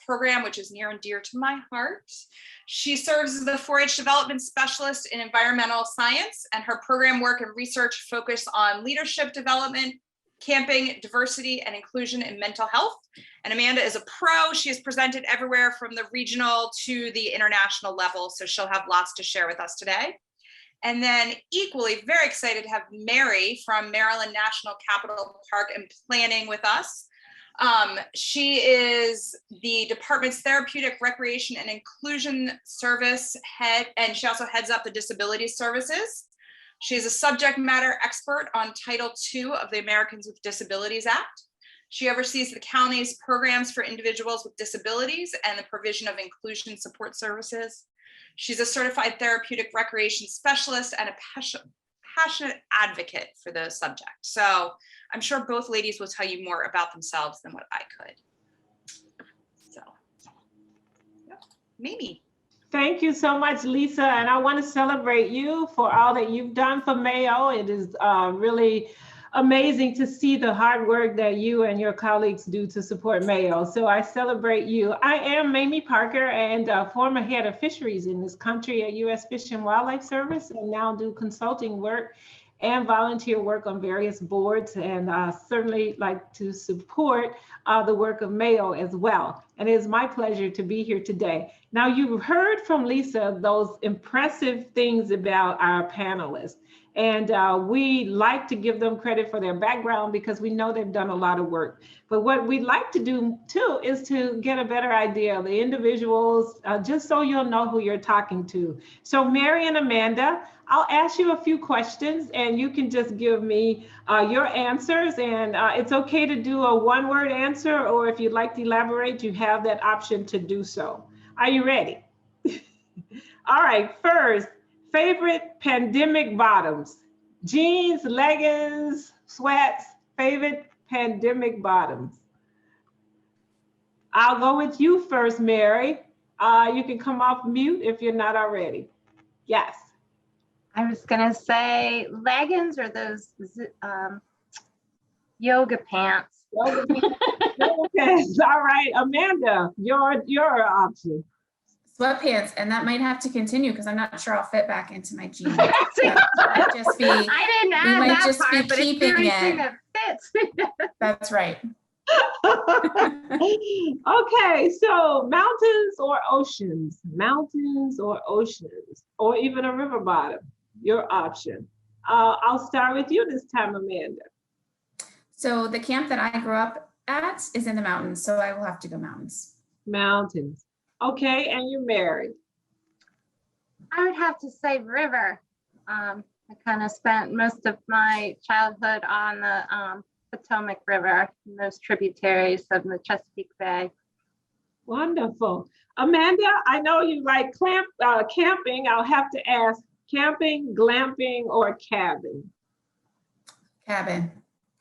program, which is near and dear to my heart. She serves as the 4-H development specialist in environmental science, and her program work and research focus on leadership development, camping, diversity, and inclusion in mental health. And Amanda is a pro. She has presented everywhere from the regional to the international level, so she'll have lots to share with us today. And then equally very excited to have Mary from Maryland National Capital Park and Planning with us. She is the department's therapeutic recreation and inclusion service head, and she also heads up the disabilities services. She is a subject matter expert on Title II of the Americans with Disabilities Act. She oversees the county's programs for individuals with disabilities and the provision of inclusion support services. She's a certified therapeutic recreation specialist and a passionate advocate for the subject. So I'm sure both ladies will tell you more about themselves than what I could. So, yeah, Mimi. Thank you so much, Lisa. And I want to celebrate you for all that you've done for MAEOE. It is really amazing to see the hard work that you and your colleagues do to support MAEOE. So I celebrate you. I am Mamie Parker, and former head of fisheries in this country at U.S. Fish and Wildlife Service, and now do consulting work and volunteer work on various boards, and certainly like to support the work of MAEOE as well. And it is my pleasure to be here today. Now, you've heard from Lisa those impressive things about our panelists. And we like to give them credit for their background because we know they've done a lot of work. But what we'd like to do too is to get a better idea of the individuals, just so you'll know who you're talking to. So Mary and Amanda, I'll ask you a few questions and you can just give me your answers. And it's okay to do a one-word answer, or if you'd like to elaborate, you have that option to do so. Are you ready? All right, first, favorite pandemic bottoms: jeans, leggings, sweats, favorite pandemic bottoms. I'll go with you first, Mary. You can come off mute if you're not already. Yes. I was gonna say leggings or those yoga pants. Yoga pants. All right, Amanda, your option. Sweatpants, and that might have to continue because I'm not sure I'll fit back into my jeans. Might just be, I didn't add might that just part, be but keeping it's the only it. thing that fits. That's right. Okay, so mountains or oceans? Mountains or oceans, or even a river bottom? Your option. I'll start with you this time, Amanda. So the camp that I grew up at is in the mountains, so I will have to go mountains. Mountains. Okay, and you're married. I would have to say river. I kind of spent most of my childhood on the Potomac River, and those tributaries of the Chesapeake Bay. Wonderful. Amanda, I know you like camping. I'll have to ask, camping, glamping, or cabin? Cabin.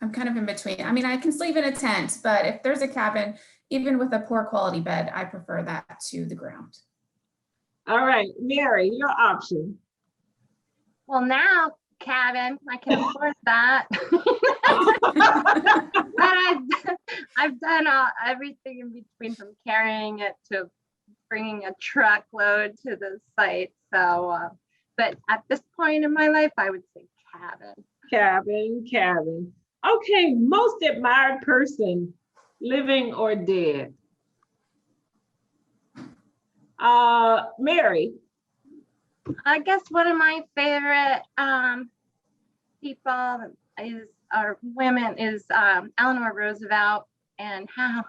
I'm kind of in between. I mean, I can sleep in a tent, but if there's a cabin, even with a poor quality bed, I prefer that to the ground. All right, Mary, your option. Well, now cabin, I can afford that. But I've done everything in between, from carrying it to bringing a truckload to the site. So, but at this point in my life, I would say cabin. Cabin. Okay, most admired person, living or dead? Mary. I guess one of my favorite people or women is Eleanor Roosevelt, and how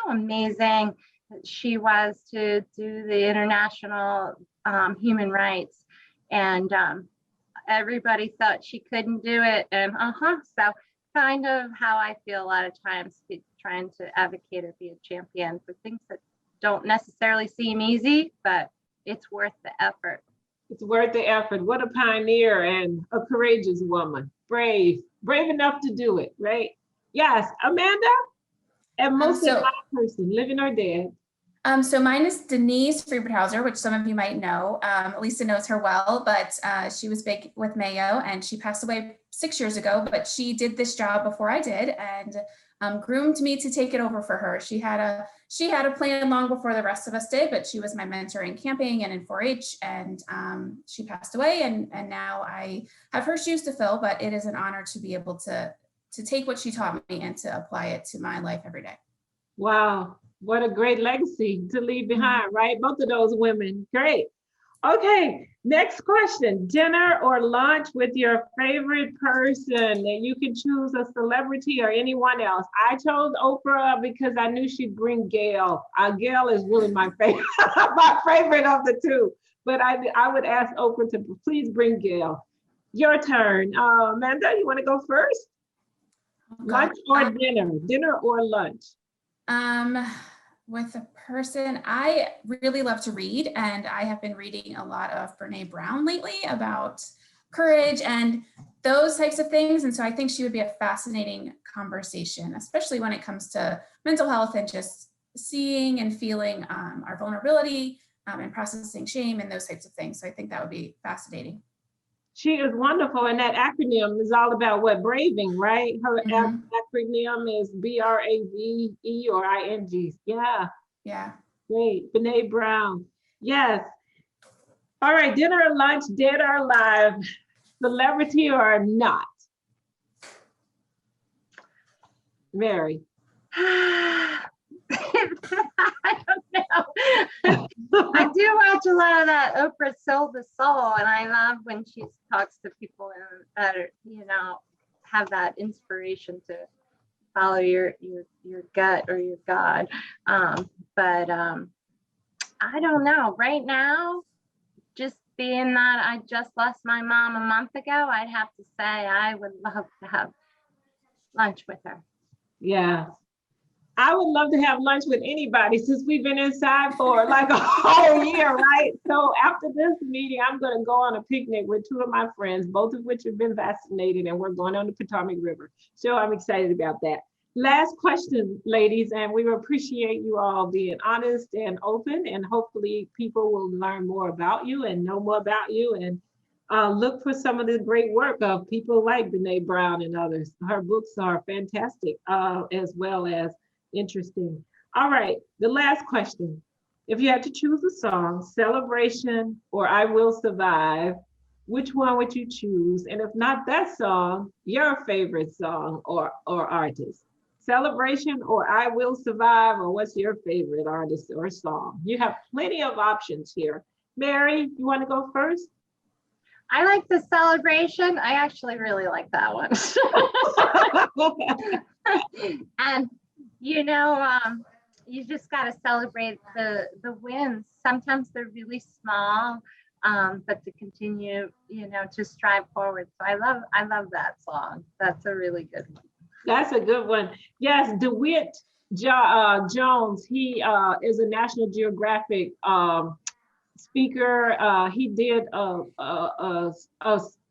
amazing she was to do the international human rights, and everybody thought she couldn't do it, and so kind of how I feel a lot of times, trying to advocate or be a champion for things that don't necessarily seem easy, but it's worth the effort. It's worth the effort. What a pioneer and a courageous woman. Brave enough to do it, right? Yes, Amanda? And most admired person, living or dead? So mine is Denise Frieberthauser, which some of you might know. Lisa knows her well, but she was big with Mayo and she passed away 6 years ago, but she did this job before I did and groomed me to take it over for her. She had a plan long before the rest of us did, but she was my mentor in camping and in 4-H, and she passed away, and now I have her shoes to fill, but it is an honor to be able to take what she taught me and to apply it to my life every day. Wow, what a great legacy to leave behind, right? Both of those women, great. Okay, next question. Dinner or lunch with your favorite person, and you can choose a celebrity or anyone else. I chose Oprah because I knew she'd bring Gail. Gail is really my favorite, my favorite of the two. But I would ask Oprah to please bring Gail. Your turn. Amanda, you want to go first? Lunch or dinner? Dinner or lunch? With a person, I really love to read, and I have been reading a lot of Brene Brown lately about courage and those types of things. And so I think she would be a fascinating conversation, especially when it comes to mental health and just seeing and feeling our vulnerability and processing shame and those types of things. So I think that would be fascinating. She is wonderful, and that acronym is all about what? Braving, right? Her acronym is BRAVE or ING. Yeah. Yeah. Great. Brene Brown. Yes. All right. Dinner or lunch, dead or alive, celebrity or not? Mary. I don't know. I do watch a lot of that Oprah Soul to Soul, and I love when she talks to people that are, have that inspiration to follow your gut or your God. But I don't know. Right now, just being that I just lost my mom a month ago, I'd have to say I would love to have lunch with her. Yeah. I would love to have lunch with anybody since we've been inside for like a whole year, right? So after this meeting, I'm going to go on a picnic with two of my friends, both of which have been vaccinated, and we're going on the Potomac River. So I'm excited about that. Last question, ladies, and we appreciate you all being honest and open, and hopefully people will learn more about you and know more about you, and look for some of the great work of people like Brene Brown and others. Her books are fantastic, as well as interesting. All right, the last question. If you had to choose a song, Celebration or I Will Survive, which one would you choose? And if not that song, your favorite song or artist? Celebration or I Will Survive, or what's your favorite artist or song? You have plenty of options here. Mary, you want to go first? I like the Celebration. I actually really like that one. And you just got to celebrate the wins. Sometimes they're really small, but to continue, to strive forward. So I love that song. That's a really good one. That's a good one. Yes, DeWitt Jones, he is a National Geographic speaker. He did a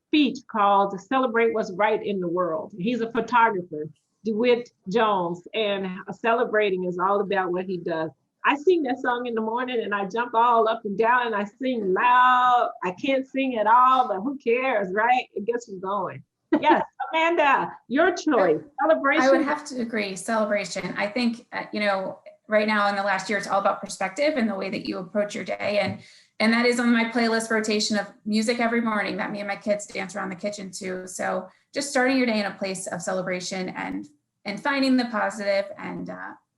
speech called Celebrate What's Right in the World. He's a photographer, DeWitt Jones, and celebrating is all about what he does. I sing that song in the morning and I jump all up and down and I sing loud. I can't sing at all, but who cares, right? It gets you going. Yes, Amanda, your choice. Celebration. I would have to agree. Celebration. I think, right now in the last year, it's all about perspective and the way that you approach your day. And that is on my playlist rotation of music every morning that me and my kids dance around the kitchen to. So just starting your day in a place of celebration and finding the positive and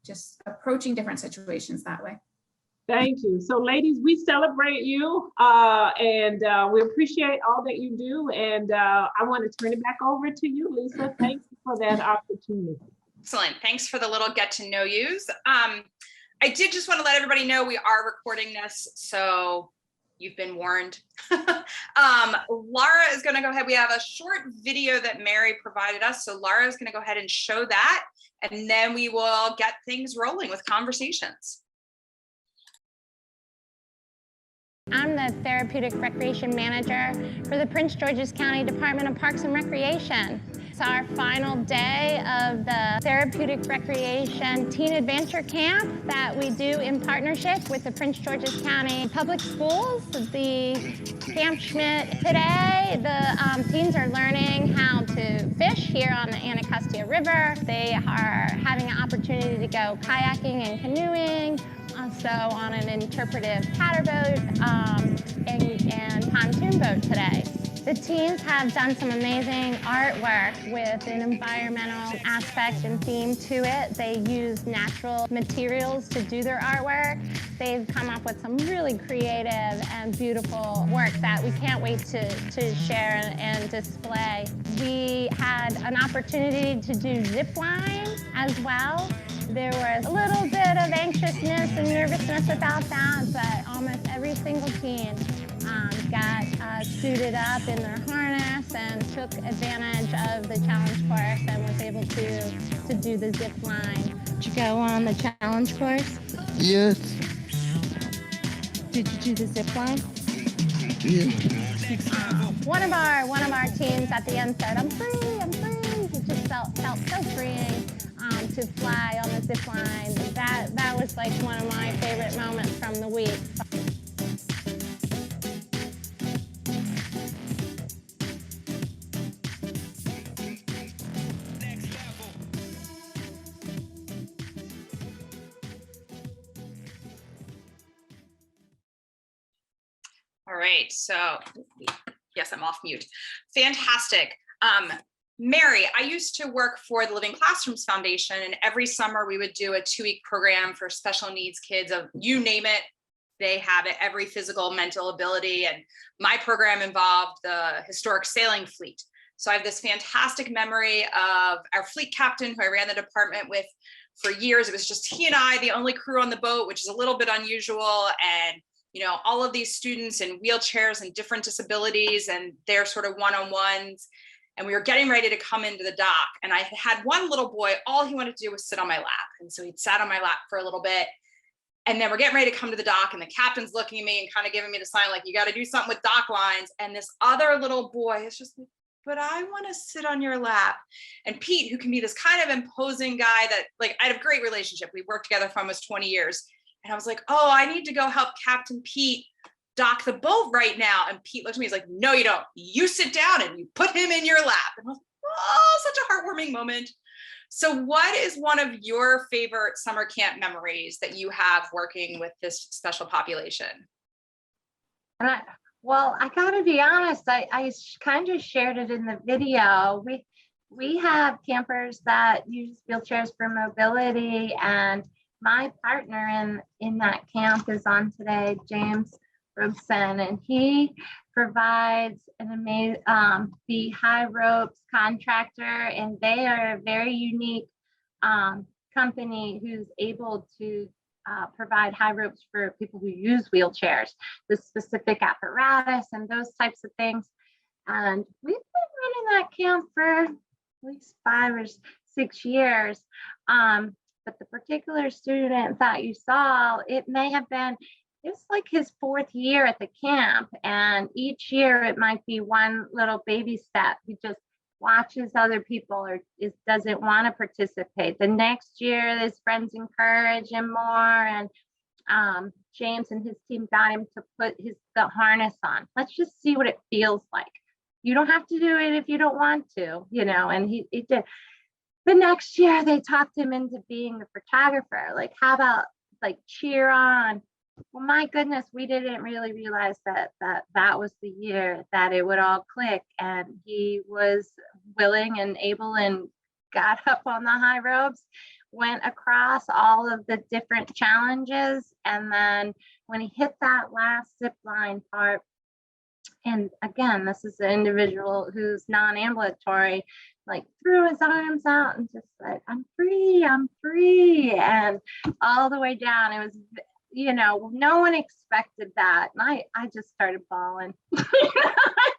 just approaching different situations that way. Thank you. So ladies, we celebrate you and we appreciate all that you do. And I want to turn it back over to you, Lisa. Thank you for that opportunity. Excellent. Thanks for the little get to know yous. I did just want to let everybody know we are recording this, so you've been warned. Laura is going to go ahead. We have a short video that Mary provided us. So Laura is going to go ahead and show that, and then we will get things rolling with conversations. I'm the Therapeutic Recreation Manager for the Prince George's County Department of Parks and Recreation. It's our final day of the therapeutic recreation teen adventure camp that we do in partnership with the Prince George's County Public Schools, the Camp Schmidt. Today, the teens are learning how to fish here on the Anacostia River. They are having an opportunity to go kayaking and canoeing, also on an interpretive paddle boat and pontoon boat today. The teens have done some amazing artwork with an environmental aspect and theme to it. They use natural materials to do their artwork. They've come up with some really creative and beautiful work that we can't wait to share and display. We had an opportunity to do zip line as well. There was a little bit of anxiousness and nervousness about that, but almost every single teen got suited up in their harness and took advantage of the challenge course and was able to do the zip line. Did you go on the challenge course? Yes. Did you do the zip line? Yeah. One of our teens at the end said, "I'm free, I'm free." It just felt so freeing to fly on the zip line. That was like one of my favorite moments from the week. All right, so yes, I'm off mute. Fantastic. Mary, I used to work for the Living Classrooms Foundation, and every summer we would do a 2-week program for special needs kids of, you name it, they have it, every physical, mental ability. And my program involved the historic sailing fleet. So I have this fantastic memory of our fleet captain who I ran the department with for years. It was just he and I, the only crew on the boat, which is a little bit unusual. And you know, all of these students in wheelchairs and different disabilities and their sort of one-on-ones. And we were getting ready to come into the dock. And I had one little boy, all he wanted to do was sit on my lap. And so he'd sat on my lap for a little bit. And then we're getting ready to come to the dock and the captain's looking at me and kind of giving me the sign, like, you got to do something with dock lines. And this other little boy is just like, but I want to sit on your lap. And Pete, who can be this kind of imposing guy that like, I had a great relationship. We worked together for almost 20 years. And I was like, oh, I need to go help Captain Pete dock the boat right now. And Pete looked at me, he's like, no, you don't. You sit down and you put him in your lap. And I was like, oh, such a heartwarming moment. So what is one of your favorite summer camp memories that you have working with this special population? Well, I gotta be honest, I kind of shared it in the video. We have campers that use wheelchairs for mobility, and my partner in that camp is on today, James Robeson, and he provides an amazing, the high ropes contractor, and they are a very unique company who's able to provide high ropes for people who use wheelchairs, the specific apparatus and those types of things. And we've been running that camp for at least 5 or 6 years. But the particular student that you saw, it was like his 4th year at the camp. And each year it might be one little baby step. He just watches other people or doesn't want to participate. The next year, his friends encourage him more. And James and his team got him to put the harness on. Let's just see what it feels like. You don't have to do it if you don't want to, you know, and he did. The next year they talked him into being the photographer. Like, how about like cheer on? Well, my goodness, we didn't really realize that was the year that it would all click. And he was willing and able and got up on the high ropes, went across all of the different challenges. And then when he hit that last zip line part, and again, this is an individual who's non-ambulatory, like threw his arms out and just said, I'm free, and all the way down. It was, you know, no one expected that. And I just started bawling. I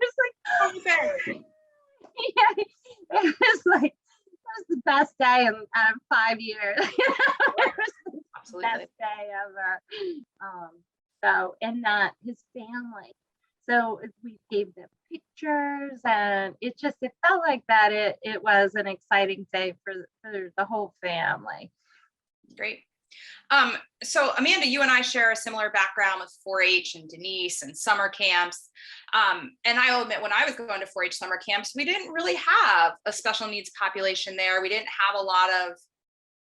was like, okay. Yeah, it was like, it was the best day in 5 years. It was the Absolutely. best day ever. So, and that his family. So we gave them pictures pictures, and it felt like that it was an exciting day for the whole family. Great. So Amanda, you and I share a similar background with 4-H and Denise and summer camps. And I'll admit, when I was going to 4-H summer camps, we didn't really have a special needs population there. We didn't have a lot of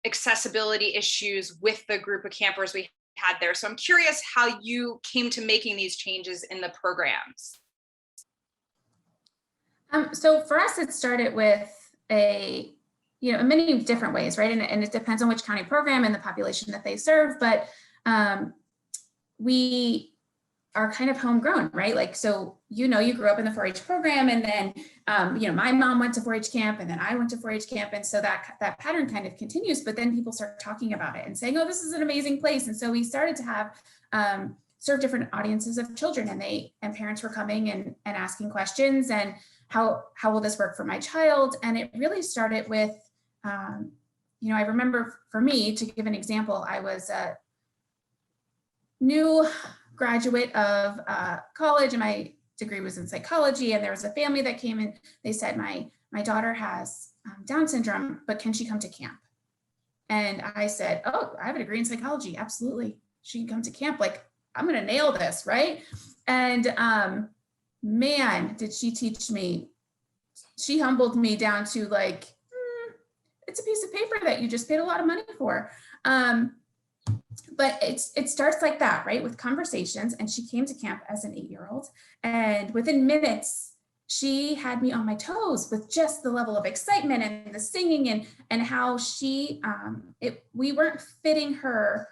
accessibility issues with the group of campers we had there. So I'm curious how you came to making these changes in the programs. So for us, it started with many different ways, right? And it depends on which county program and the population that they serve, but we are kind of homegrown, right? Like, so, you grew up in the 4-H program, and then, my mom went to 4-H camp, and then I went to 4-H camp. And so that pattern kind of continues, but then people start talking about it and saying, oh, this is an amazing place. And so we started to have serve different audiences of children, and parents were coming and asking questions, and how will this work for my child? And it really started with, I remember, for me, to give an example, I was a new graduate of college, and my degree was in psychology, and there was a family that came in. They said, my daughter has Down syndrome, but can she come to camp? And I said, oh, I have a degree in psychology. Absolutely. She can come to camp. Like, I'm going to nail this, right? And man, did she teach me. She humbled me down to like, it's a piece of paper that you just paid a lot of money for. But it starts like that, right? With conversations. And she came to camp as an 8-year-old. And within minutes, she had me on my toes with just the level of excitement and the singing, and how we weren't fitting her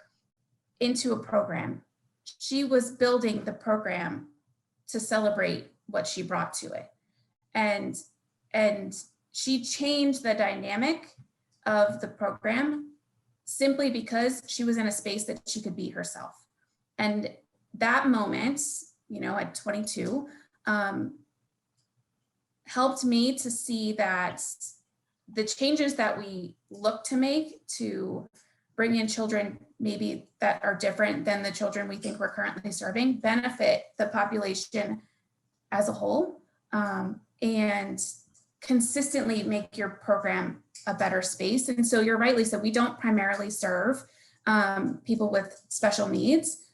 into a program. She was building the program to celebrate what she brought to it. And she changed the dynamic of the program simply because she was in a space that she could be herself. And that moment, at 22, helped me to see that the changes that we look to make to bring in children maybe that are different than the children we think we're currently serving benefit the population as a whole, and consistently make your program a better space. And so you're right, Lisa, we don't primarily serve people with special needs,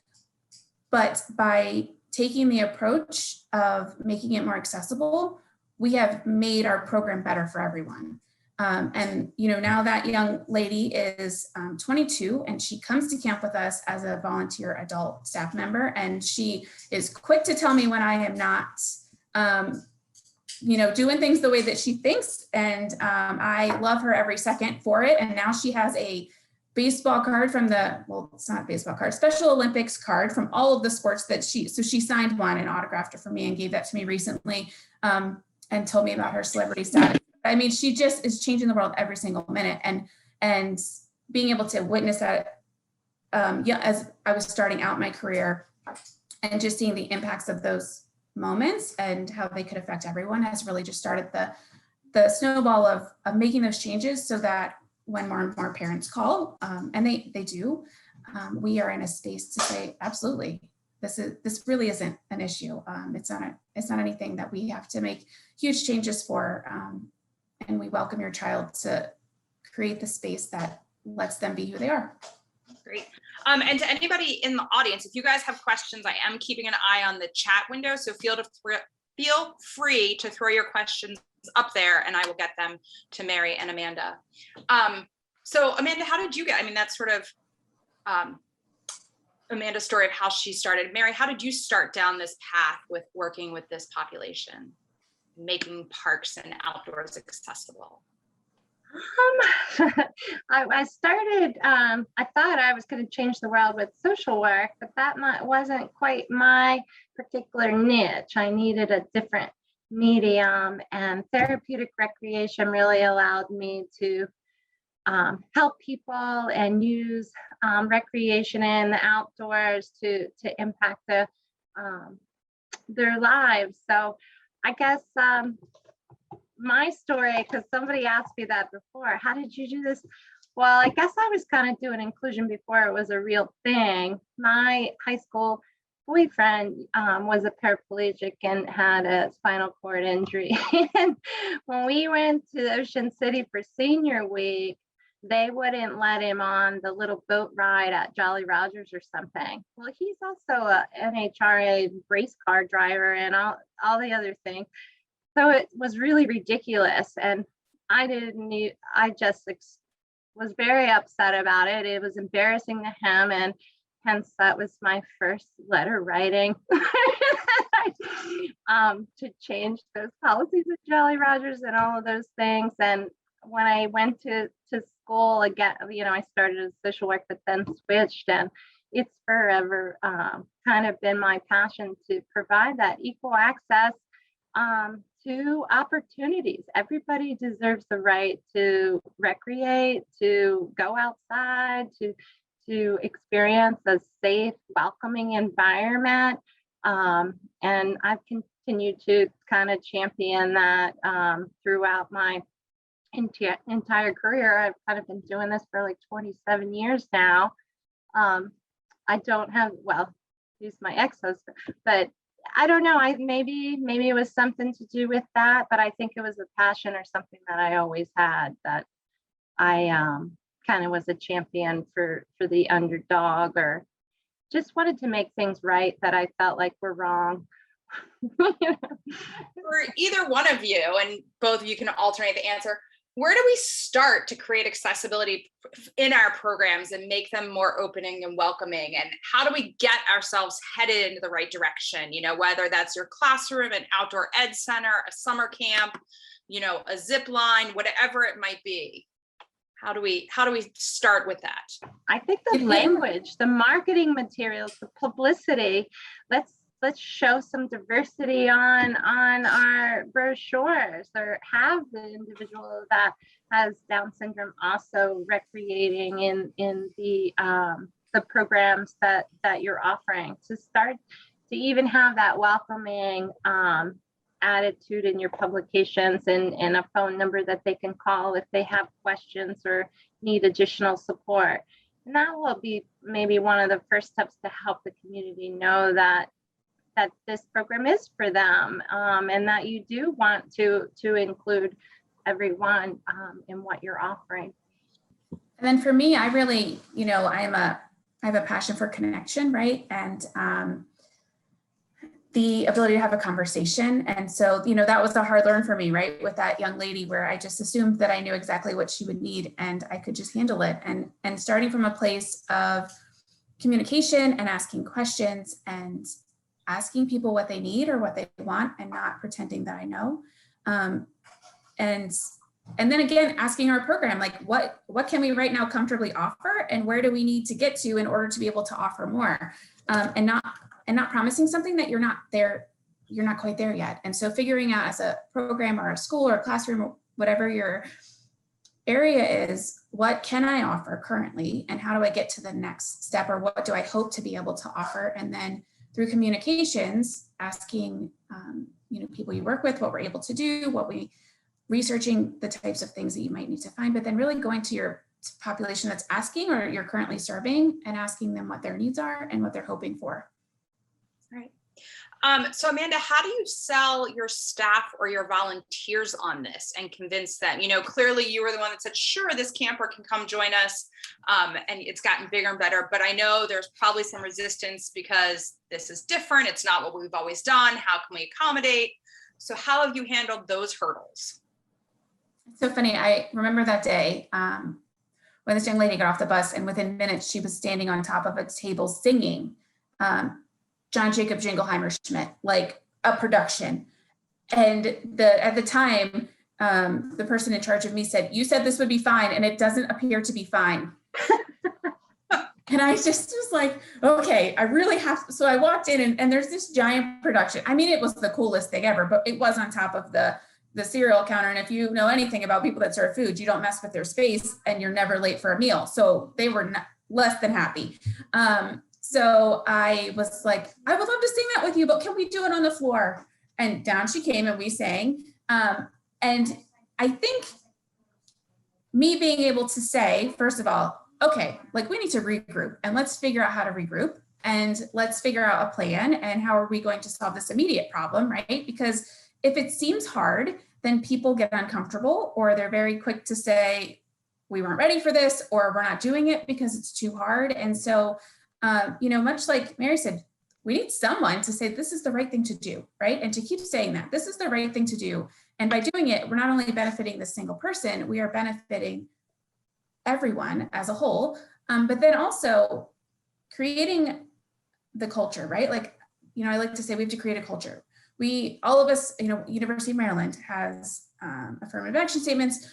but by taking the approach of making it more accessible, we have made our program better for everyone. And now that young lady is 22, and she comes to camp with us as a volunteer adult staff member, and she is quick to tell me when I am not doing things the way that she thinks. And I love her every second for it. And now she has a baseball card from it's not a baseball card, Special Olympics card from all of the sports that she signed one and autographed it for me and gave that to me recently, and told me about her celebrity status. I mean, she just is changing the world every single minute. And being able to witness that, as I was starting out my career, and just seeing the impacts of those moments and how they could affect everyone has really just started the snowball of making those changes, so that when more and more parents call, and they do, we are in a space to say, absolutely, this really isn't an issue. It's not anything that we have to make huge changes for, and we welcome your child to create the space that lets them be who they are. Great. And to anybody in the audience, if you guys have questions, I am keeping an eye on the chat window, so feel free to throw your questions up there, and I will get them to Mary and Amanda. So Amanda, how did you get, that's sort of Amanda's story of how she started. Mary, how did you start down this path with working with this population, making parks and outdoors accessible? I started, I thought I was going to change the world with social work, but that wasn't quite my particular niche. I needed a different medium, and therapeutic recreation really allowed me to help people and use recreation in the outdoors to impact their lives. So I guess my story, because somebody asked me that before, how did you do this? Well, I guess I was kind of doing inclusion before it was a real thing. My high school boyfriend was a paraplegic and had a spinal cord injury. And when we went to Ocean City for senior week, they wouldn't let him on the little boat ride at Jolly Rogers or something. Well, he's also a NHRA race car driver and all the other things. So it was really ridiculous. And I just was very upset about it. It was embarrassing to him. And hence that was my first letter writing to change those policies at Jolly Rogers and all of those things. And when I went to school again, I started as social work, but then switched, and it's forever kind of been my passion to provide that equal access to opportunities. Everybody deserves the right to recreate, to go outside, to experience a safe, welcoming environment. And I've continued to kind of champion that throughout my entire career. I've kind of been doing this for like 27 years now. I don't have, he's my ex-husband, but I don't know. Maybe it was something to do with that, but I think it was a passion or something that I always had, that I kind of was a champion for the underdog, or just wanted to make things right that I felt like were wrong. For either one of you, and both of you can alternate the answer, where do we start to create accessibility in our programs and make them more opening and welcoming? And how do we get ourselves headed into the right direction? Whether that's your classroom, an outdoor ed center, a summer camp, a zip line, whatever it might be. How do we start with that? I think the language, the marketing materials, the publicity, let's show some diversity on our brochures, or have the individual that has Down syndrome also recreating in the programs that you're offering, to start to even have that welcoming attitude in your publications, and a phone number that they can call if they have questions or need additional support. And that will be maybe one of the first steps to help the community know that this program is for them, and that you do want to include everyone in what you're offering. And then for me, I really, I have a passion for connection, right? And the ability to have a conversation. And so, that was a hard learn for me, right? With that young lady, where I just assumed that I knew exactly what she would need and I could just handle it. And starting from a place of communication and asking questions and asking people what they need or what they want, and not pretending that I know. And then again, asking our program, like, what can we right now comfortably offer, and where do we need to get to in order to be able to offer more, and not promising something that you're not quite there yet. And so figuring out, as a program or a school or a classroom or whatever your area is, what can I offer currently, and how do I get to the next step, or what do I hope to be able to offer? And then through communications, asking people you work with what we're able to do, researching the types of things that you might need to find, but then really going to your population that's asking, or you're currently serving, and asking them what their needs are and what they're hoping for. Right. So Amanda, how do you sell your staff or your volunteers on this and convince them? Clearly you were the one that said, sure, this camper can come join us. And it's gotten bigger and better, but I know there's probably some resistance because this is different. It's not what we've always done. How can we accommodate? So how have you handled those hurdles? It's so funny. I remember that day when this young lady got off the bus, and within minutes she was standing on top of a table singing John Jacob Jingleheimer Schmidt, like a production. And at the time, the person in charge of me said, "You said this would be fine, and it doesn't appear to be fine." And I just was like, okay, I really have to. So I walked in, and there's this giant production. I mean, it was the coolest thing ever, but it was on top of the cereal counter. And if you know anything about people that serve food, you don't mess with their space, and you're never late for a meal. So they were less than happy. So I was like, I would love to sing that with you, but can we do it on the floor? And down she came, and we sang. And I think me being able to say, first of all, okay, like, we need to regroup, and let's figure out how to regroup. and let's figure out a plan and how are we going to solve this immediate problem, right? Because if it seems hard, then people get uncomfortable, or they're very quick to say, we weren't ready for this, or we're not doing it because it's too hard. And so, you know, much like Mary said, we need someone to say, this is the right thing to do, right? And to keep saying that this is the right thing to do. And by doing it, we're not only benefiting the single person, we are benefiting everyone as a whole, but then also creating the culture, right? Like, you know, I like to say we have to create a culture. All of us, you know, University of Maryland has affirmative action statements,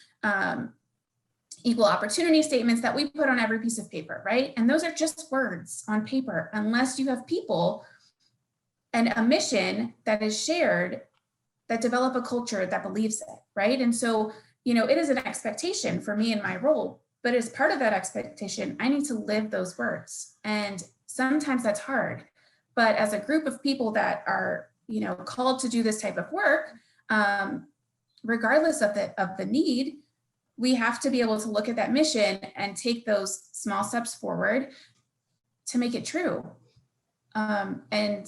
equal opportunity statements that we put on every piece of paper, right? And those are just words on paper, unless you have people and a mission that is shared that develop a culture that believes it, right? And so, you know, it is an expectation for me in my role, but as part of that expectation, I need to live those words. And sometimes that's hard, but as a group of people that are, you know, called to do this type of work, regardless of the need, we have to be able to look at that mission and take those small steps forward to make it true. And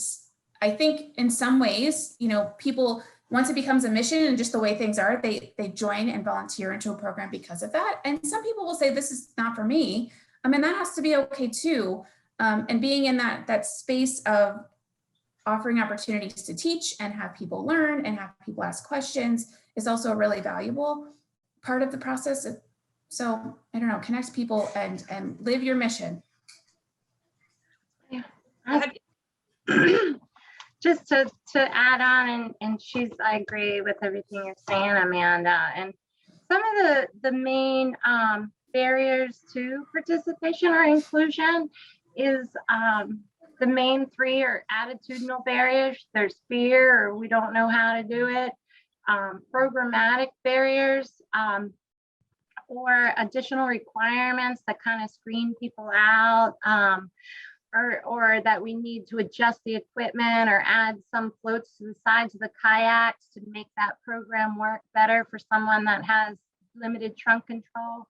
I think in some ways, you know, people, once it becomes a mission and just the way things are, they join and volunteer into a program because of that. And some people will say, this is not for me. I mean, that has to be okay too. And being in that space of offering opportunities to teach and have people learn and have people ask questions is also a really valuable part of the process. So I don't know, connect people and live your mission. Yeah. Just to add on, and I agree with everything you're saying, Amanda. And some of the main barriers to participation or inclusion is the main three are attitudinal barriers. There's fear, or we don't know how to do it. Programmatic barriers, or additional requirements that kind of screen people out, or that we need to adjust the equipment or add some floats to the sides of the kayaks to make that program work better for someone that has limited trunk control.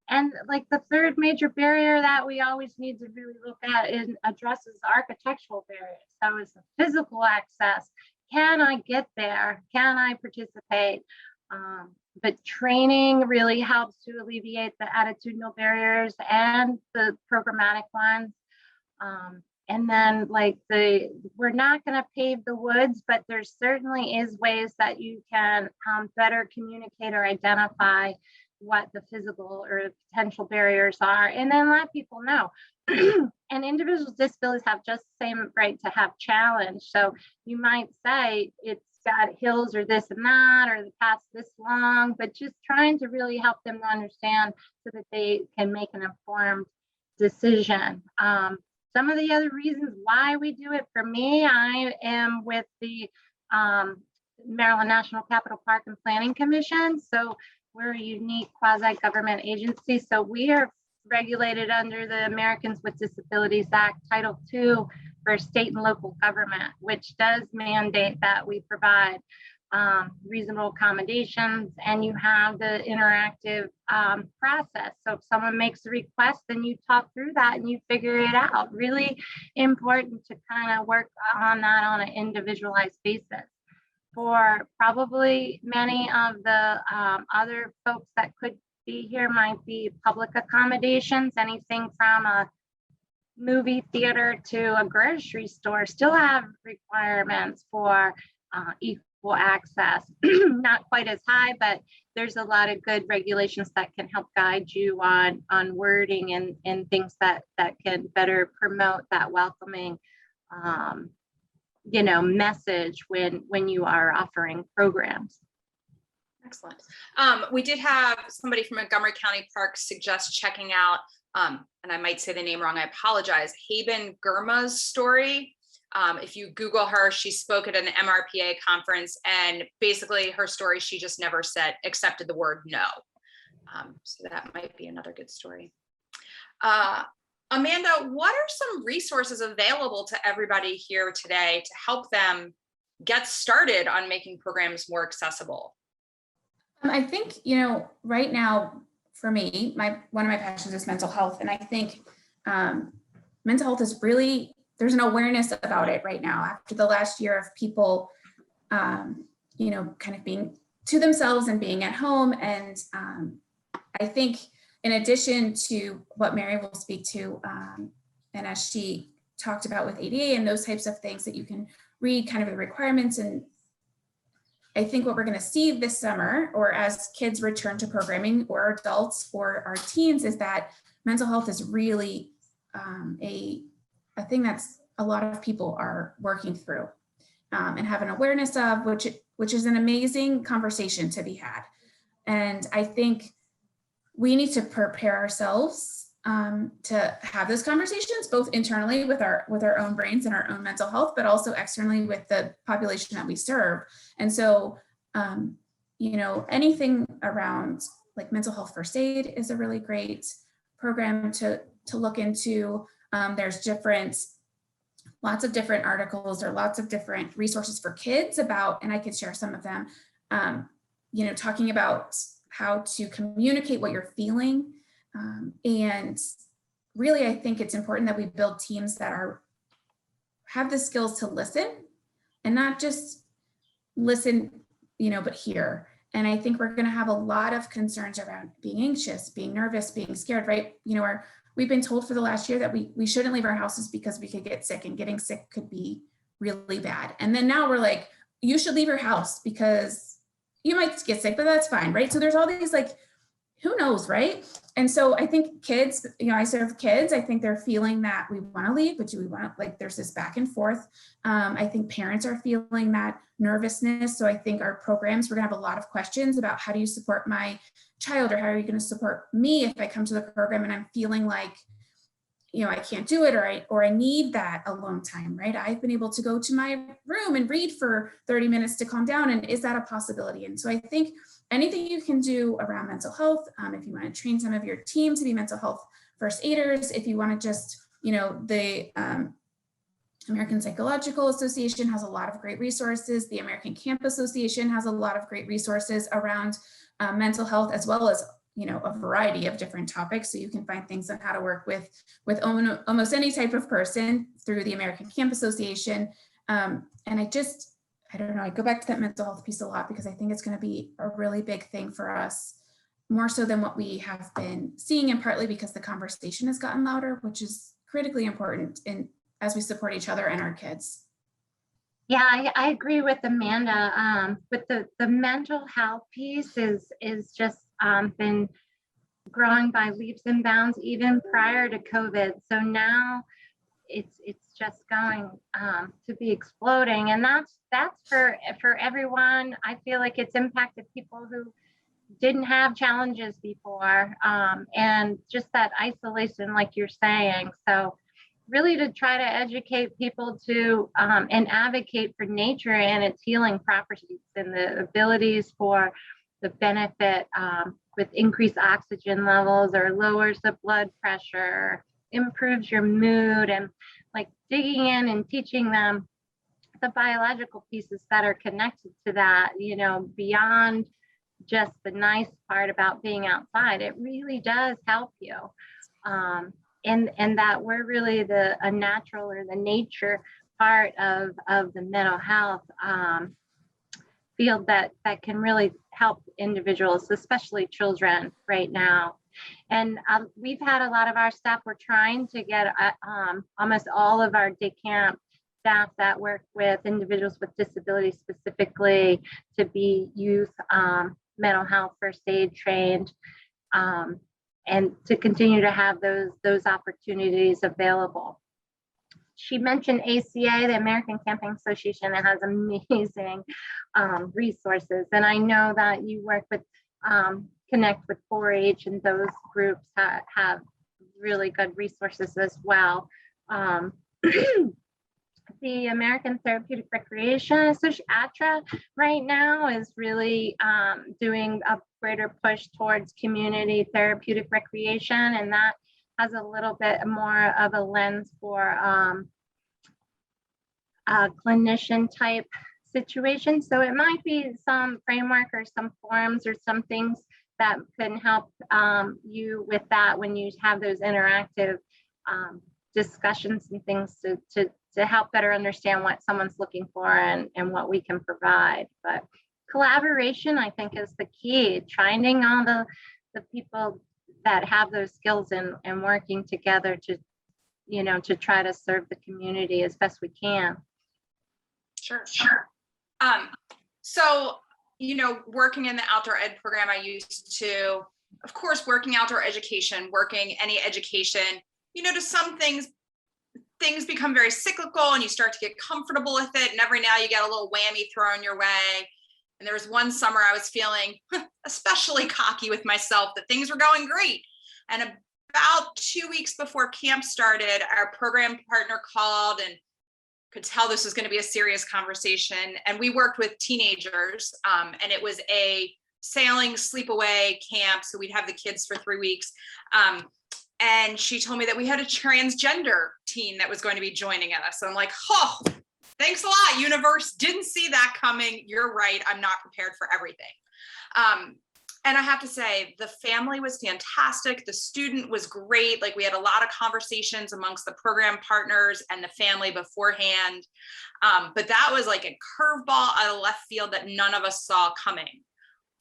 And like the third major barrier that we always need to really look at and address is architectural barriers. So it's the physical access. Can I get there? Can I participate? But training really helps to alleviate the attitudinal barriers and the programmatic ones. And then like we're not going to pave the woods, but there certainly is ways that you can better communicate or identify what the physical or potential barriers are, and then let people know. And individuals with disabilities have just the same right to have challenge. So you might say it's got hills or this and that, or the path's this long, but just trying to really help them to understand so that they can make an informed decision. Some of the other reasons why we do it, for me, I am with the Maryland National Capital Park and Planning Commission. So we're a unique quasi-government agency. So we are regulated under the Americans with Disabilities Act, Title II for state and local government, which does mandate that we provide reasonable accommodations, and you have the interactive process. So if someone makes a request, then you talk through that and you figure it out. Really important to kind of work on that on an individualized basis. For probably many of the other folks that could be here might be public accommodations, anything from a movie theater to a grocery store still have requirements for equal access. Not quite as high, but there's a lot of good regulations that can help guide you on wording and things that can better promote that welcoming message when you are offering programs. Excellent. We did have somebody from Montgomery County Park suggest checking out, and I might say the name wrong, I apologize, Haben Girma's story. If you Google her, she spoke at an MRPA conference, and basically her story, she just never accepted the word no. So that might be another good story. Amanda, what are some resources available to everybody here today to help them get started on making programs more accessible? I think, right now for me, one of my passions is mental health. And I think mental health is really there's an awareness about it right now after the last year of people, you know, kind of being to themselves and being at home. And I think in addition to what Mary will speak to, and as she talked about with ADA and those types of things that you can read kind of the requirements. And I think what we're going to see this summer, or as kids return to programming, or adults or our teens, is that mental health is really a thing that's a lot of people are working through and have an awareness of, which is an amazing conversation to be had. And I think we need to prepare ourselves to have those conversations, both internally with our own brains and our own mental health, but also externally with the population that we serve. And so, you know, anything around like mental health first aid is a really great program to look into. There's lots of different articles or lots of different resources for kids about, and I could share some of them, you know, talking about how to communicate what you're feeling. And really, I think it's important that we build teams that have the skills to listen and not just listen, you know, but hear. And I think we're going to have a lot of concerns around being anxious, being nervous, being scared, right? You know, we've been told for the last year that we shouldn't leave our houses because we could get sick, and getting sick could be really bad. And then now we're like, you should leave your house because you might get sick, but that's fine, right? So there's all these like, who knows, right? And so I think kids, you know, I serve kids, I think they're feeling that we want to leave, but do we want, like, there's this back and forth. I think parents are feeling that nervousness. So I think our programs, we're gonna have a lot of questions about how do you support my child, or how are you going to support me if I come to the program and I'm feeling like, you know, I can't do it, or I need that alone time, right? I've been able to go to my room and read for 30 minutes to calm down. And is that a possibility? And so I think anything you can do around mental health, if you want to train some of your team to be mental health first aiders, if you want to just, you know, the American Psychological Association has a lot of great resources. The American Camp Association has a lot of great resources around mental health, as well as, you know, a variety of different topics. So you can find things on how to work with almost any type of person through the American Camp Association. And I don't know, I go back to that mental health piece a lot because I think it's going to be a really big thing for us, more so than what we have been seeing, and partly because the conversation has gotten louder, which is critically important as we support each other and our kids. Yeah, I agree with Amanda. With the mental health piece is just been growing by leaps and bounds even prior to COVID. So now it's just going to be exploding, and that's for everyone. I feel like it's impacted people who didn't have challenges before, and just that isolation, like you're saying. So really to try to educate people to and advocate for nature and its healing properties and the abilities for the benefit with increased oxygen levels, or lowers the blood pressure, improves your mood, and like digging in and teaching them the biological pieces that are connected to that, you know, beyond just the nice part about being outside. It really does help you. And that we're really a natural, or the nature part of the mental health field that can really help individuals, especially children right now. And we've had a lot of our staff, we're trying to get almost all of our day camp staff that work with individuals with disabilities specifically to be youth mental health first aid trained, and to continue to have those opportunities available. She mentioned ACA, the American Camping Association, that has amazing resources. And I know that you work with, connect with 4-H, and those groups have really good resources as well. The American Therapeutic Recreation Association, ATRA, right now is really doing a greater push towards community therapeutic recreation, and that has a little bit more of a lens for a clinician type situation. So it might be some framework or some forms or some things that can help you with that when you have those interactive discussions and things to help better understand what someone's looking for and what we can provide. But collaboration, I think, is the key. Finding all the people that have those skills and working together to, to try to serve the community as best we can. Sure. So, working in the outdoor ed program, I used to, of course, working outdoor education, working any education, to some things become very cyclical and you start to get comfortable with it. And every now you get a little whammy thrown your way. And there was one summer I was feeling especially cocky with myself that things were going great. And about 2 weeks before camp started, our program partner called and could tell this was going to be a serious conversation. And we worked with teenagers, and it was a sailing sleepaway camp. So we'd have the kids for 3 weeks. And she told me that we had a transgender teen that was going to be joining us. And I'm like, oh, thanks a lot, universe. Didn't see that coming. You're right. I'm not prepared for everything. And I have to say, the family was fantastic. The student was great. Like, we had a lot of conversations amongst the program partners and the family beforehand. But that was like a curveball out of left field that none of us saw coming.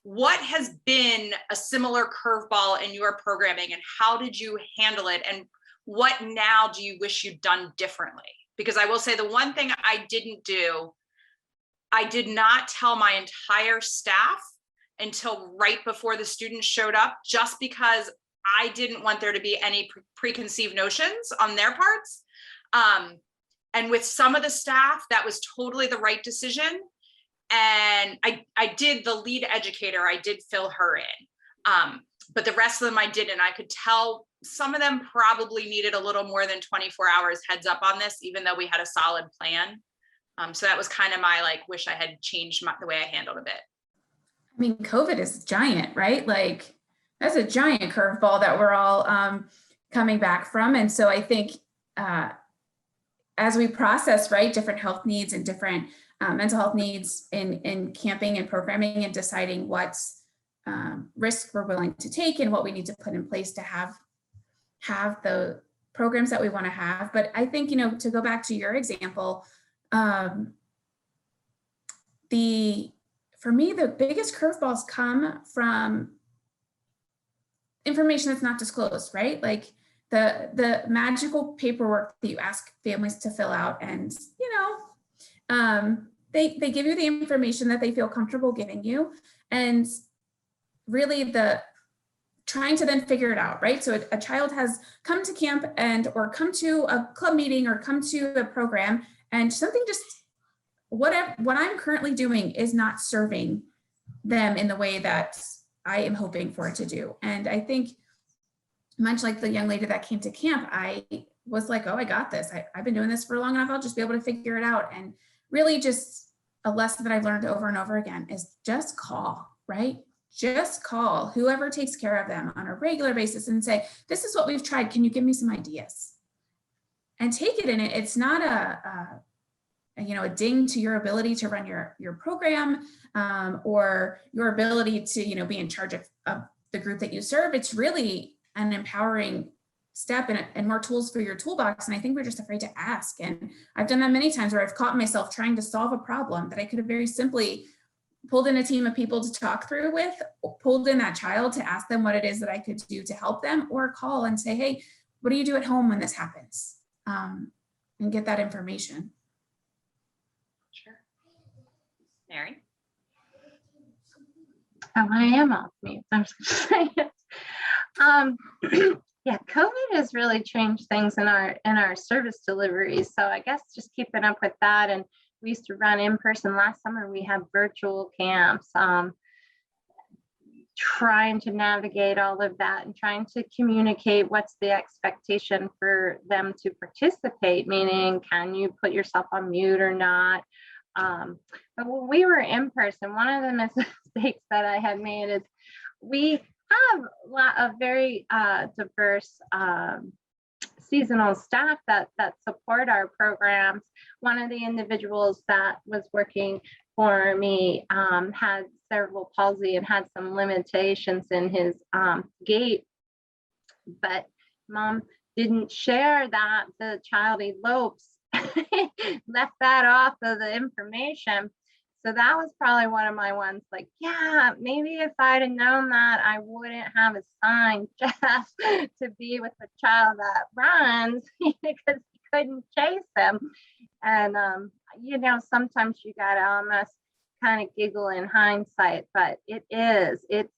What has been a similar curveball in your programming, and how did you handle it? And what now do you wish you'd done differently? Because I will say, the one thing I didn't do, I did not tell my entire staff until right before the students showed up, just because I didn't want there to be any preconceived notions on their parts. And with some of the staff, that was totally the right decision. And I did, the lead educator, I did fill her in. But the rest of them I didn't. I could tell some of them probably needed a little more than 24 hours heads up on this, even though we had a solid plan. So that was kind of my wish I had changed the way I handled a bit. I mean, COVID is giant, right? Like, that's a giant curveball that we're all coming back from. And so I think as we process, right, different health needs and different mental health needs in camping and programming, and deciding what risk we're willing to take and what we need to put in place to have the programs that we want to have. But I think, to go back to your example, for me, the biggest curveballs come from information that's not disclosed, right? Like the magical paperwork that you ask families to fill out, and they give you the information that they feel comfortable giving you, and really the trying to then figure it out, right? So a child has come to camp or come to a club meeting or come to a program, and something just what I'm currently doing is not serving them in the way that I am hoping for it to do. And I think, much like the young lady that came to camp, I was like, oh, I got this. I've been doing this for long enough. I'll just be able to figure it out. And really, just a lesson that I've learned over and over again is just call, right? Just call whoever takes care of them on a regular basis and say, this is what we've tried. Can you give me some ideas? And take it in it. It's not a ding to your ability to run your program or your ability to, be in charge of the group that you serve. It's really an empowering step and more tools for your toolbox. And I think we're just afraid to ask. And I've done that many times where I've caught myself trying to solve a problem that I could have very simply pulled in a team of people to talk through with, pulled in that child to ask them what it is that I could do to help them, or call and say, hey, what do you do at home when this happens? And get that information. Sure. Mary? Oh, I am off mute. I'm just saying it. Yeah, COVID has really changed things in our service delivery. So I guess just keeping up with that. And we used to run in person. Last summer we had virtual camps. Trying to navigate all of that and trying to communicate what's the expectation for them to participate, meaning can you put yourself on mute or not. But when we were in person, one of the mistakes that I had made is we have a lot of very diverse seasonal staff that support our programs. One of the individuals that was working for me had cerebral palsy and had some limitations in his gait, but Mom didn't share that the child elopes, left that off of the information. So that was probably one of my ones, like, yeah, maybe if I'd have known that, I wouldn't have assigned Jeff to be with the child that runs because he couldn't chase him. And, you know, sometimes you got to almost kind of giggle in hindsight, but it's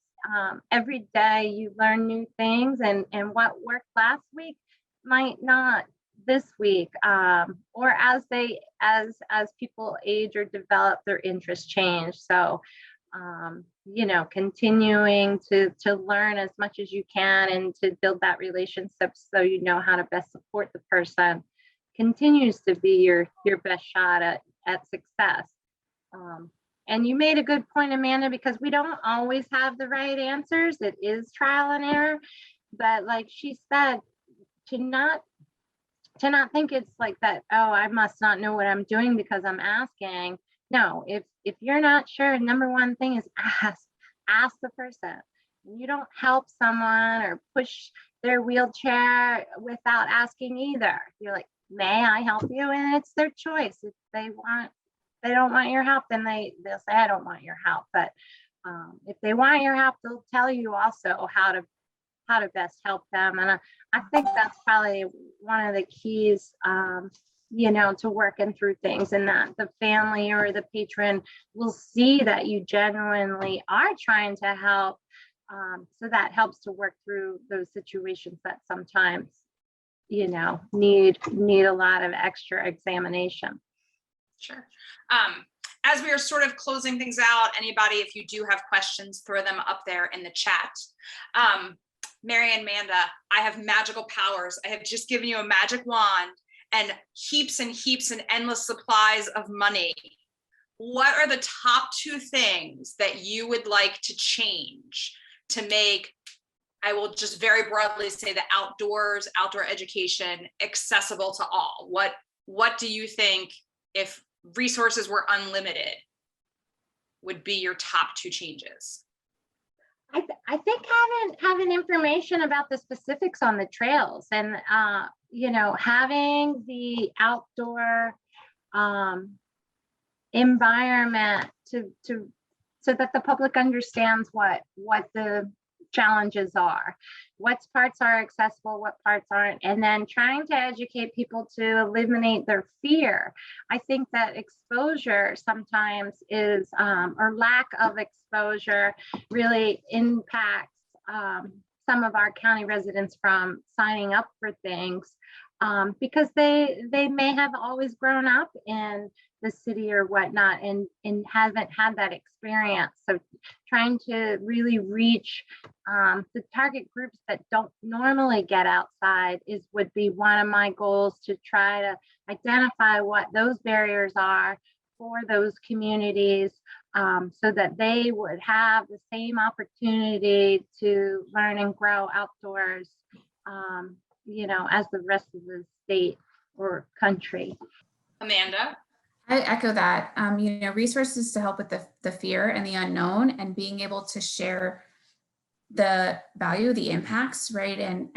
every day you learn new things, and what worked last week might not this week, or as people age or develop, their interests change. So you know, continuing to learn as much as you can and to build that relationship so you know how to best support the person continues to be your best shot at success. And you made a good point, Amanda, because we don't always have the right answers. It is trial and error. But like she said, to not think it's like that, oh, I must not know what I'm doing because I'm asking. No, if you're not sure, number one thing is ask the person. You don't help someone or push their wheelchair without asking either. You're like, may I help you? And it's their choice. If they don't want your help, then they'll say, I don't want your help. But if they want your help, they'll tell you also how to best help them. And I think that's probably one of the keys, you know, to working through things, and that the family or the patron will see that you genuinely are trying to help. So that helps to work through those situations that sometimes, you know, need a lot of extra examination. Sure. As we are sort of closing things out, anybody, if you do have questions, throw them up there in the chat. Mary and Amanda, I have magical powers. I have just given you a magic wand and heaps and endless supplies of money. What are the top 2 things that you would like to change to make, I will just very broadly say, the outdoor education accessible to all? What do you think, if resources were unlimited, would be your top 2 changes? I think having information about the specifics on the trails, and you know, having the outdoor environment to so that the public understands what the challenges are, what parts are accessible, what parts aren't, and then trying to educate people to eliminate their fear. I think that exposure sometimes is, or lack of exposure really impacts some of our county residents from signing up for things, because they may have always grown up in the city or whatnot and haven't had that experience. So trying to really reach the target groups that don't normally get outside would be one of my goals, to try to identify what those barriers are for those communities, so that they would have the same opportunity to learn and grow outdoors, you know, as the rest of the state or country. Amanda? I echo that. You know, resources to help with the fear and the unknown, and being able to share the value, the impacts, right? And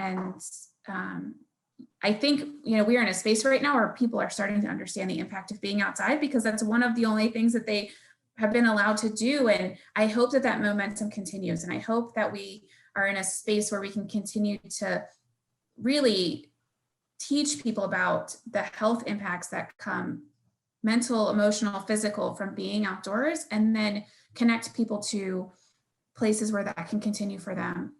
I think, you know, we are in a space right now where people are starting to understand the impact of being outside, because that's one of the only things that they have been allowed to do. And I hope that momentum continues. And I hope that we are in a space where we can continue to really teach people about the health impacts that come, mental, emotional, physical, from being outdoors, and then connect people to places where that can continue for them,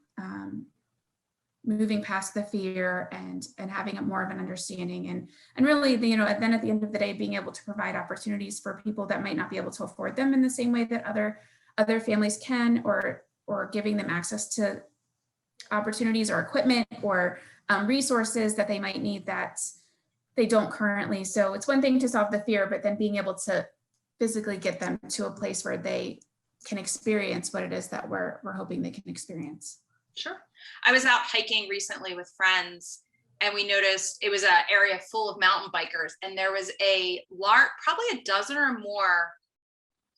moving past the fear and having a more of an understanding, and really, you know, then at the end of the day, being able to provide opportunities for people that might not be able to afford them in the same way that other families can, or giving them access to opportunities or equipment or resources that they might need that they don't currently. So it's one thing to solve the fear, but then being able to physically get them to a place where they can experience what it is that we're hoping they can experience. Sure. I was out hiking recently with friends, and we noticed it was an area full of mountain bikers, and there was probably a dozen or more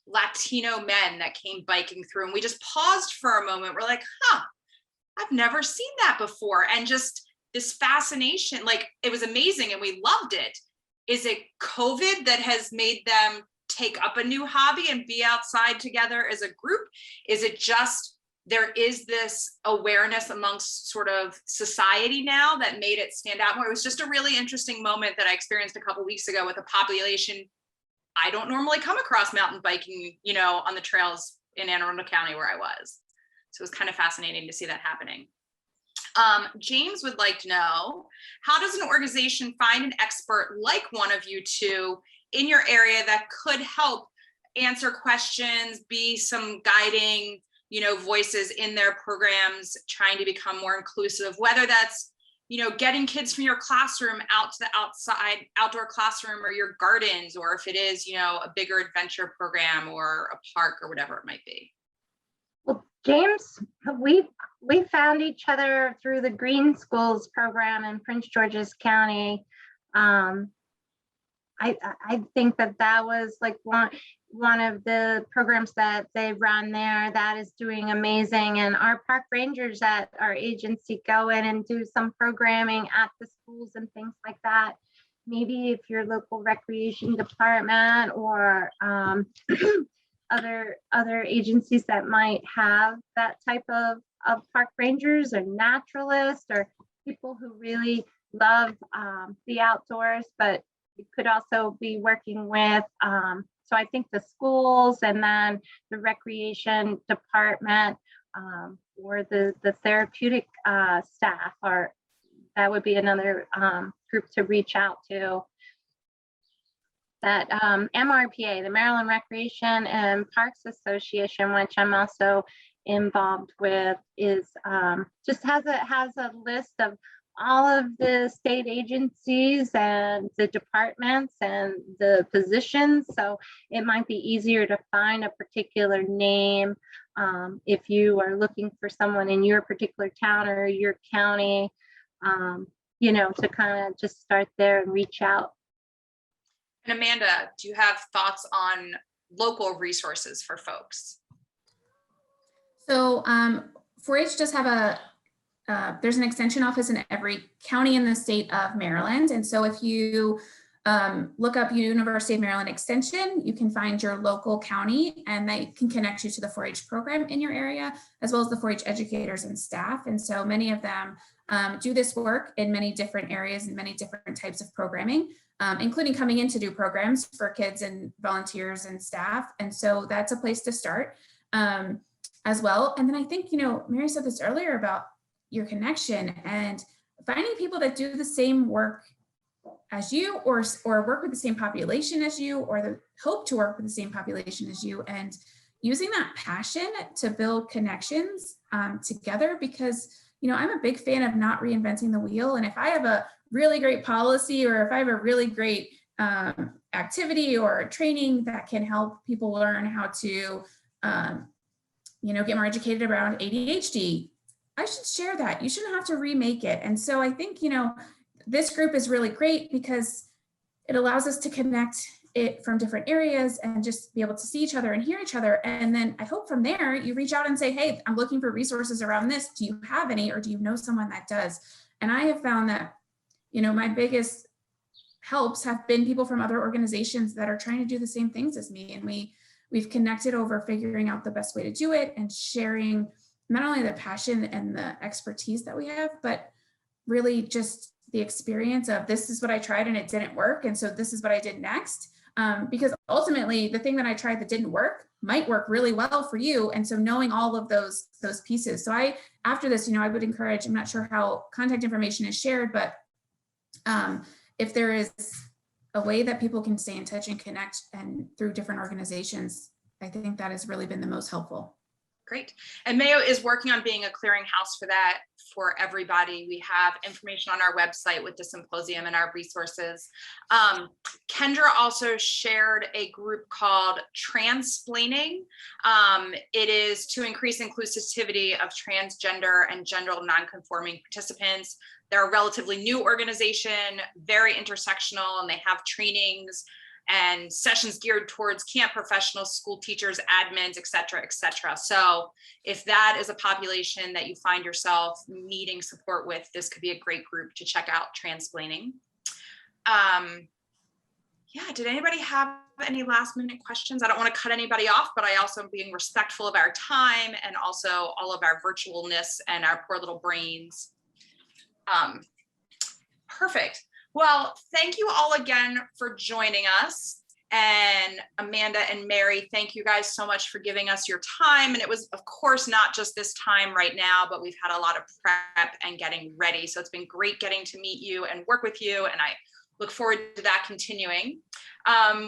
Latino men that came biking through, and we just paused for a moment. We're like, I've never seen that before. And just this fascination, like it was amazing and we loved it. Is it COVID that has made them take up a new hobby and be outside together as a group? Is it just there is this awareness amongst sort of society now that made it stand out more? It was just a really interesting moment that I experienced a couple of weeks ago with a population. I don't normally come across mountain biking, you know, on the trails in Anne Arundel County where I was. So it was kind of fascinating to see that happening. James would like to know, how does an organization find an expert like one of you two in your area that could help answer questions, be some guiding, you know, voices in their programs, trying to become more inclusive, whether that's, you know, getting kids from your classroom out to the outside outdoor classroom or your gardens, or if it is, you know, a bigger adventure program or a park or whatever it might be. Well, James, we found each other through the Green Schools program in Prince George's County. I think that was like one of the programs that they run there that is doing amazing. And our park rangers at our agency go in and do some programming at the schools and things like that. Maybe if your local recreation department or other agencies that might have that type of park rangers or naturalists or people who really love the outdoors, but you could also be working with, so I think the schools and then the recreation department or the therapeutic staff that would be another group to reach out to. That MRPA, the Maryland Recreation and Parks Association, which I'm also involved with, is just has a list of all of the state agencies and the departments and the positions. So it might be easier to find a particular name if you are looking for someone in your particular town or your county, you know, to kind of just start there and reach out. And Amanda, do you have thoughts on local resources for folks? So 4-H does have there's an extension office in every county in the state of Maryland. And so if you look up University of Maryland Extension, you can find your local county and they can connect you to the 4-H program in your area, as well as the 4-H educators and staff. And so many of them do this work in many different areas and many different types of programming, including coming in to do programs for kids and volunteers and staff. And so that's a place to start as well. And then I think, you know, Mary said this earlier about your connection and finding people that do the same work as you or work with the same population as you or the hope to work with the same population as you, and using that passion to build connections together. Because, you know, I'm a big fan of not reinventing the wheel. And if I have a really great policy or if I have a really great activity or training that can help people learn how to, you know, get more educated around ADHD, I should share that. You shouldn't have to remake it. And so I think, you know, this group is really great because it allows us to connect it from different areas and just be able to see each other and hear each other. And then I hope from there you reach out and say, hey, I'm looking for resources around this. Do you have any, or do you know someone that does? And I have found that, you know, my biggest helps have been people from other organizations that are trying to do the same things as me. And we've connected over figuring out the best way to do it and sharing not only the passion and the expertise that we have, but really just the experience of this is what I tried and it didn't work. And so this is what I did next. Because ultimately the thing that I tried that didn't work might work really well for you. And so knowing all of those pieces. So after this, you know, I would encourage, I'm not sure how contact information is shared, but if there is a way that people can stay in touch and connect and through different organizations, I think that has really been the most helpful. Great. And MAEOE is working on being a clearinghouse for that for everybody. We have information on our website with the symposium and our resources. Kendra also shared a group called Transplaining. It is to increase inclusivity of transgender and gender nonconforming participants. They're a relatively new organization, very intersectional, and they have trainings and sessions geared towards camp professionals, school teachers, admins, et cetera, et cetera. So if that is a population that you find yourself needing support with, this could be a great group to check out, Transplaining. Yeah, did anybody have any last minute questions? I don't want to cut anybody off, but I also am being respectful of our time and also all of our virtualness and our poor little brains. Perfect. Well, thank you all again for joining us. And Amanda and Mary, thank you guys so much for giving us your time. And it was, of course, not just this time right now, but we've had a lot of prep and getting ready. So it's been great getting to meet you and work with you. And I look forward to that continuing.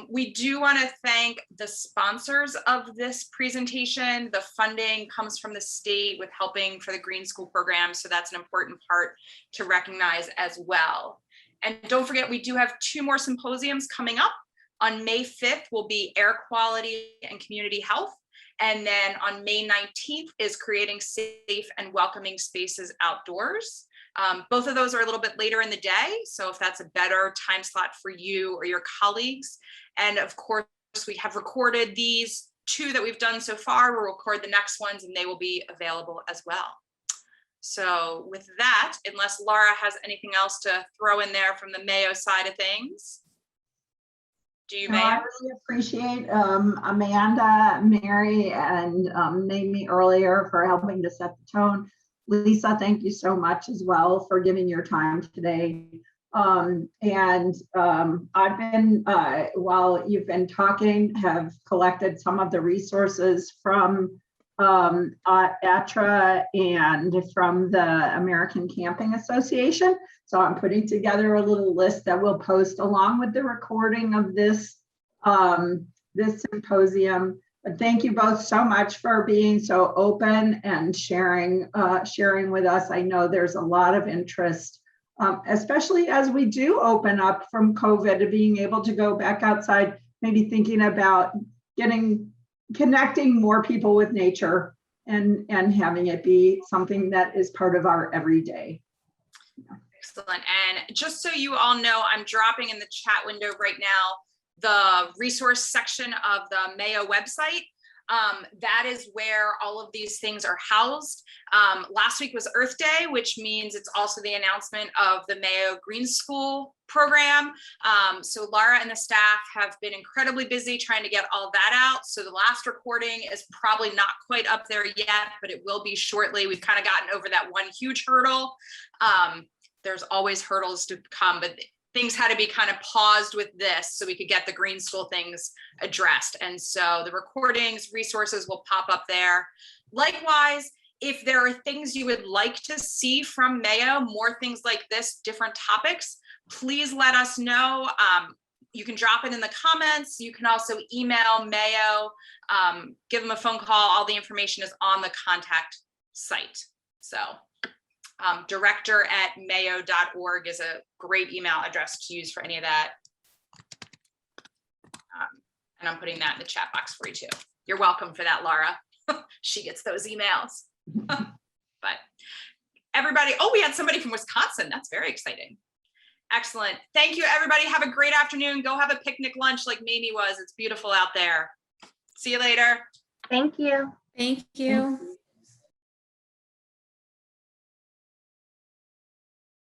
We do want to thank the sponsors of this presentation. The funding comes from the state with helping for the Green School program. So that's an important part to recognize as well. And don't forget, we do have 2 more symposiums coming up. On May 5th will be air quality and community health. And then on May 19th is creating safe and welcoming spaces outdoors. Both of those are a little bit later in the day. So if that's a better time slot for you or your colleagues. And of course, we have recorded these 2 that we've done so far. We'll record the next ones and they will be available as well. So with that, unless Laura has anything else to throw in there from the Mayo side of things. Do you, Mayo? I really appreciate Amanda, Mary, and Mamie earlier for helping to set the tone. Lisa, thank you so much as well for giving your time today. I've been, while you've been talking, have collected some of the resources from ATRA and from the American Camping Association. So I'm putting together a little list that we'll post along with the recording of this, this symposium. But thank you both so much for being so open and sharing with us. I know there's a lot of interest, especially as we do open up from COVID to being able to go back outside, maybe thinking about connecting more people with nature and having it be something that is part of our everyday. Excellent. And just so you all know, I'm dropping in the chat window right now the resource section of the Mayo website. That is where all of these things are housed. Last week was Earth Day, which means it's also the announcement of the Mayo Green School program. So Laura and the staff have been incredibly busy trying to get all that out. So the last recording is probably not quite up there yet, but it will be shortly. We've kind of gotten over that one huge hurdle. There's always hurdles to come, but things had to be kind of paused with this so we could get the Green School things addressed. And so the recordings, resources will pop up there. Likewise, if there are things you would like to see from Mayo, more things like this, different topics, please let us know. You can drop it in the comments. You can also email Mayo, give them a phone call. All the information is on the contact site. So director@mayo.org is a great email address to use for any of that. And I'm putting that in the chat box for you too. You're welcome for that, Laura. She gets those emails. But everybody, oh, we had somebody from Wisconsin. That's very exciting. Excellent. Thank you, everybody. Have a great afternoon. Go have a picnic lunch like Mamie was. It's beautiful out there. See you later. Thank you. Thank you.